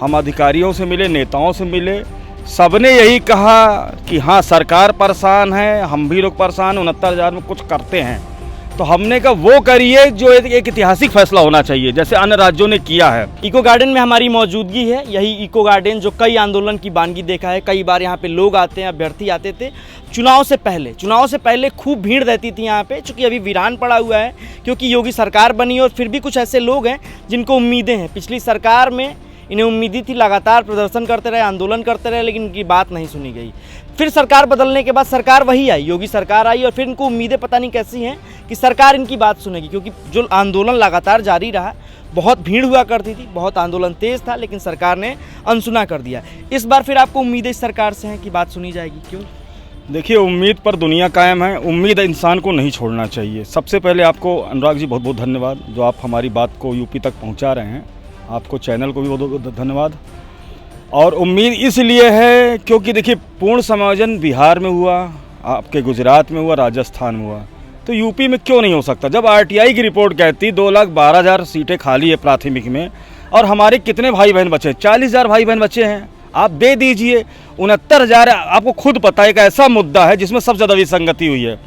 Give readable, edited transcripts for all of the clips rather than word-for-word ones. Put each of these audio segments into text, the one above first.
हम अधिकारियों से मिले, नेताओं से मिले, सबने यही कहा कि हाँ सरकार परेशान है, हम भी लोग परेशान, 69,000 में कुछ करते हैं। तो हमने कहा वो करिए जो एक ऐतिहासिक फैसला होना चाहिए, जैसे अन्य राज्यों ने किया है। इको गार्डन में हमारी मौजूदगी है, यही इको गार्डन जो कई आंदोलन की बानगी देखा है। कई बार यहाँ पे लोग आते हैं, अभ्यर्थी आते थे। चुनाव से पहले खूब भीड़ रहती थी यहाँ पे, चूँकि अभी वीरान पड़ा हुआ है क्योंकि योगी सरकार बनी। और फिर भी कुछ ऐसे लोग हैं जिनको उम्मीदें हैं। पिछली सरकार में इन्हें उम्मीदी थी, लगातार प्रदर्शन करते रहे, आंदोलन करते रहे, लेकिन इनकी बात नहीं सुनी गई। फिर सरकार बदलने के बाद सरकार वही आई, योगी सरकार आई, और फिर इनको उम्मीदें पता नहीं कैसी हैं कि सरकार इनकी बात सुनेगी। क्योंकि जो आंदोलन लगातार जारी रहा, बहुत भीड़ हुआ करती थी, बहुत आंदोलन तेज था, लेकिन सरकार ने अनसुना कर दिया। इस बार फिर आपको उम्मीदें इस सरकार से हैं कि बात सुनी जाएगी, क्यों? देखिए, उम्मीद पर दुनिया कायम है, उम्मीद इंसान को नहीं छोड़ना चाहिए। सबसे पहले आपको अनुराग जी बहुत बहुत धन्यवाद, जो आप हमारी बात को यूपी तक पहुंचा रहे हैं। आपको चैनल को भी बहुत बहुत धन्यवाद। और उम्मीद इसलिए है क्योंकि देखिए, पूर्ण समायोजन बिहार में हुआ, आपके गुजरात में हुआ, राजस्थान में हुआ, तो यूपी में क्यों नहीं हो सकता? जब आरटीआई की रिपोर्ट कहती 2,12,000 सीटें खाली है प्राथमिक में, और हमारे कितने भाई बहन बचे? 40,000 भाई बहन बचे हैं। आप दे दीजिए। 69,000 आपको खुद पता है, एक ऐसा मुद्दा है जिसमें सबसे ज़्यादा विसंगति हुई है।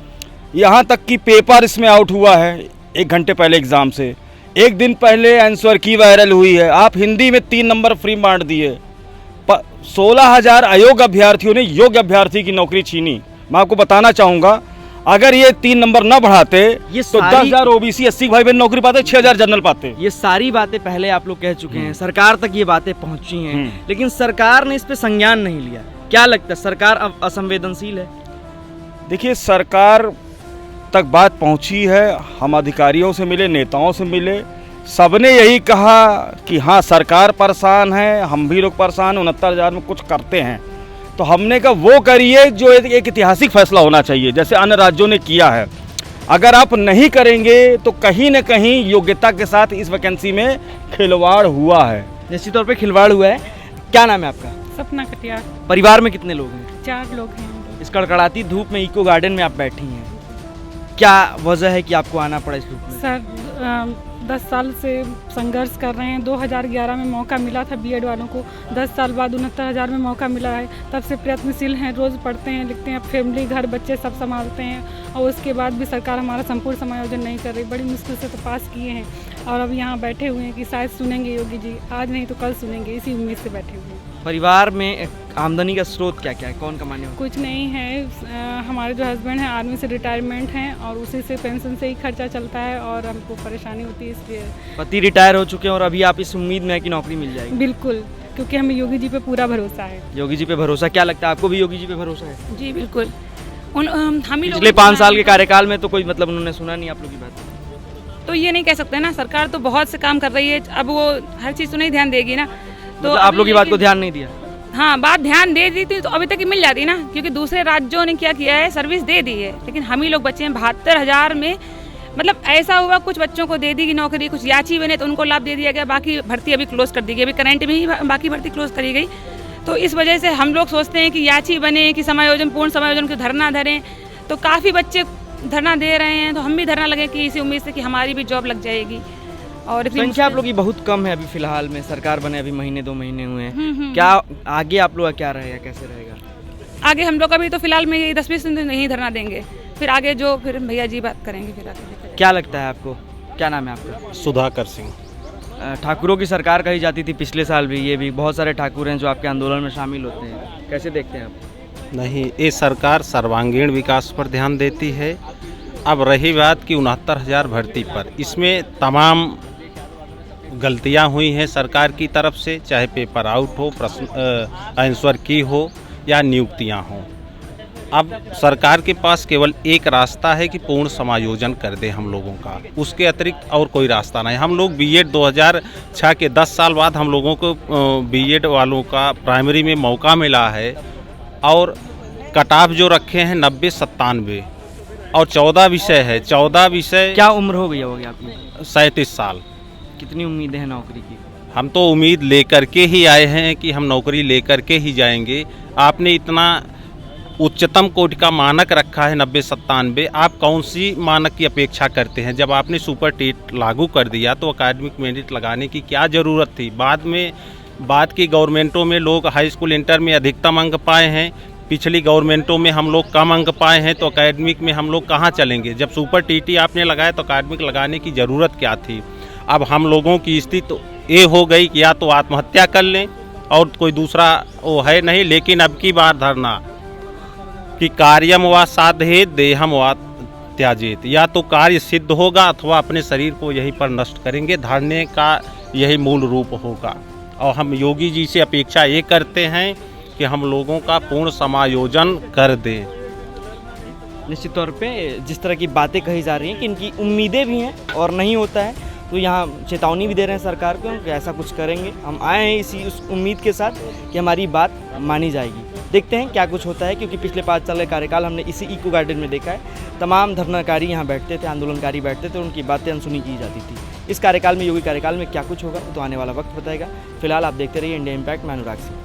यहाँ तक कि पेपर इसमें आउट हुआ है 1 घंटे पहले एग्ज़ाम से, 1 दिन पहले आंसर की वायरल हुई है। आप हिंदी में 3 नंबर फ्री बांट दिए। 16,000 अयोग्य अभ्यर्थियों ने योग्य अभ्यर्थी की नौकरी छीनी। मैं आपको बताना चाहूँगा, अगर ये 3 नंबर न बढ़ाते तो 10,000 ओबीसी 80 भाई बहन नौकरी पाते, 6,000 जनरल पाते। ये सारी बातें पहले आप लोग कह चुके हैं, सरकार तक ये बातें पहुंची हैं, लेकिन सरकार ने इस पे संज्ञान नहीं लिया। क्या लगता है, सरकार अब असंवेदनशील है? देखिए, सरकार तक बात पहुंची है, हम अधिकारियों से मिले, नेताओं से मिले, सबने यही कहा कि हाँ सरकार परेशान है, हम भी लोग परेशान, 69,000 में कुछ करते हैं। तो हमने कहा वो करिए जो एक ऐतिहासिक फैसला होना चाहिए, जैसे अन्य राज्यों ने किया है। अगर आप नहीं करेंगे तो कहीं न कहीं योग्यता के साथ इस वैकेंसी में खिलवाड़ हुआ है। निश्चित तौर पे खिलवाड़ हुआ है। क्या नाम है आपका? सपना कटियार। परिवार में कितने लोग हैं? 4 लोग हैं। इस कड़कड़ाती धूप में इको गार्डन में आप बैठी हैं, क्या वजह है कि आपको आना पड़ा इस धूप में? सर 10 साल से संघर्ष कर रहे हैं। 2011 में मौका मिला था बीएड वालों को, 10 साल बाद 69,000 में मौका मिला है। तब से प्रयत्नशील हैं, रोज़ पढ़ते हैं, लिखते हैं, फैमिली, घर, बच्चे सब संभालते हैं, और उसके बाद भी सरकार हमारा संपूर्ण समायोजन नहीं कर रही। बड़ी मुश्किल से तो पास किए हैं, और अब यहाँ बैठे हुए हैं कि शायद सुनेंगे योगी जी, आज नहीं तो कल सुनेंगे, इसी उम्मीद से बैठे हुए हैं। परिवार में आमदनी का स्रोत क्या क्या है, कौन कमाने वाला? कुछ नहीं है। हमारे जो हस्बैंड हैं आर्मी से रिटायरमेंट हैं, और उसी से पेंशन से ही खर्चा चलता है, और हमको परेशानी होती है इसलिए। पति रिटायर हो चुके हैं और अभी आप इस उम्मीद में है कि नौकरी मिल जाएगी? बिल्कुल, क्योंकि हमें योगी जी पे पूरा भरोसा है। योगी जी पे भरोसा, क्या लगता है आपको भी योगी जी पे भरोसा है? जी बिल्कुल। हम ही पिछले 5 साल के कार्यकाल में तो कोई मतलब उन्होंने सुना नहीं आप लोग की बात? तो ये नहीं कह सकते ना, सरकार तो बहुत से काम कर रही है, अब वो हर चीज़ तो नहीं ध्यान देगी ना। तो मतलब आप लोग की बात को ध्यान नहीं दिया? हाँ, बात ध्यान दे दी थी तो अभी तक ही मिल जाती ना, क्योंकि दूसरे राज्यों ने क्या किया है, सर्विस दे दी है, लेकिन हम ही लोग बचे हैं। 72,000 में मतलब ऐसा हुआ, कुछ बच्चों को दे दी कि नौकरी, कुछ याची बने तो उनको लाभ दे दिया गया, बाकी भर्ती अभी क्लोज कर दी गई, अभी करंट में ही बाकी भर्ती क्लोज करी गई। तो इस वजह से हम लोग सोचते हैं कि याची बने, कि समायोजन, पूर्ण समायोजन को धरना धरें, तो काफ़ी बच्चे धरना दे रहे हैं, तो हम भी धरना लगे कि इसी उम्मीद से कि हमारी भी जॉब लग जाएगी। और संख्या आप लोग की बहुत कम है अभी फिलहाल में, सरकार बने अभी महीने 2 महीने हुए हैं। क्या आगे आप लोग का क्या रहेगा, कैसे रहेगा आगे? हम लोग अभी तो फिलहाल में ये 10-20 दिन नहीं धरना देंगे, फिर आगे जो फिर भैया जी बात करेंगे फिर आगे। क्या लगता है आपको? क्या नाम है आपका? सुधाकर सिंह। ठाकुरों की सरकार कही जाती थी पिछले साल भी, ये भी बहुत सारे ठाकुर हैं जो आपके आंदोलन में शामिल होते हैं, कैसे देखते हैं आप? नहीं, ये सरकार सर्वांगीण विकास पर ध्यान देती है। अब रही बात कि 69,000 भर्ती पर, इसमें तमाम गलतियां हुई हैं सरकार की तरफ से, चाहे पेपर आउट हो, प्रश्न आंसर की हो, या नियुक्तियां हों। अब सरकार के पास केवल एक रास्ता है कि पूर्ण समायोजन कर दे हम लोगों का, उसके अतिरिक्त और कोई रास्ता नहीं। हम लोग बीएड 2006 के 10 साल बाद हम लोगों को बीएड वालों का प्राइमरी में मौका मिला है, और कट ऑफ जो रखे हैं 90-97, और 14 विषय है। 14 विषय। क्या उम्र हो गई होगी आपकी? 37 साल। कितनी उम्मीदें हैं नौकरी की? हम तो उम्मीद लेकर के ही आए हैं कि हम नौकरी लेकर के ही जाएंगे। आपने इतना उच्चतम कोटि का मानक रखा है 90-97, आप कौन सी मानक की अपेक्षा करते हैं? जब आपने सुपर टेट लागू कर दिया तो अकादमिक मेरिट लगाने की क्या ज़रूरत थी? बाद में बाद की गवर्नमेंटों में लोग हाई स्कूल इंटर में अधिकतम अंक पाए हैं, पिछली गवर्नमेंटों में हम लोग कम अंक पाए हैं, तो एकेडमिक में हम लोग कहाँ चलेंगे। जब सुपर टीटी आपने लगाया तो एकेडमिक लगाने की ज़रूरत क्या थी। अब हम लोगों की स्थिति तो ये हो गई कि या तो आत्महत्या कर लें और कोई दूसरा वो है नहीं। लेकिन अब की बार धरना कि कार्यम व साधेत देहम व त्याजेत, या तो कार्य सिद्ध होगा अथवा अपने शरीर को यहीं पर नष्ट करेंगे। धरने का यही मूल रूप होगा और हम योगी जी से अपेक्षा ये करते हैं कि हम लोगों का पूर्ण समायोजन कर दें। निश्चित तौर पे जिस तरह की बातें कही जा रही हैं कि इनकी उम्मीदें भी हैं और नहीं होता है, तो यहाँ चेतावनी भी दे रहे हैं सरकार को कि ऐसा कुछ करेंगे। हम आए हैं इसी उस उम्मीद के साथ कि हमारी बात मानी जाएगी। देखते हैं क्या कुछ होता है, क्योंकि पिछले 5 साल का कार्यकाल हमने इसी इको गार्डन में देखा है। तमाम धरनाकारी यहाँ बैठते थे, आंदोलनकारी बैठते थे, उनकी बातें अनसुनी की जाती थी। इस कार्यकाल में, योगी कार्यकाल में क्या कुछ होगा तो आने वाला वक्त बताएगा। फिलहाल आप देखते रहिए इंडिया इम्पैक्ट। मैं अनुराग सिंह।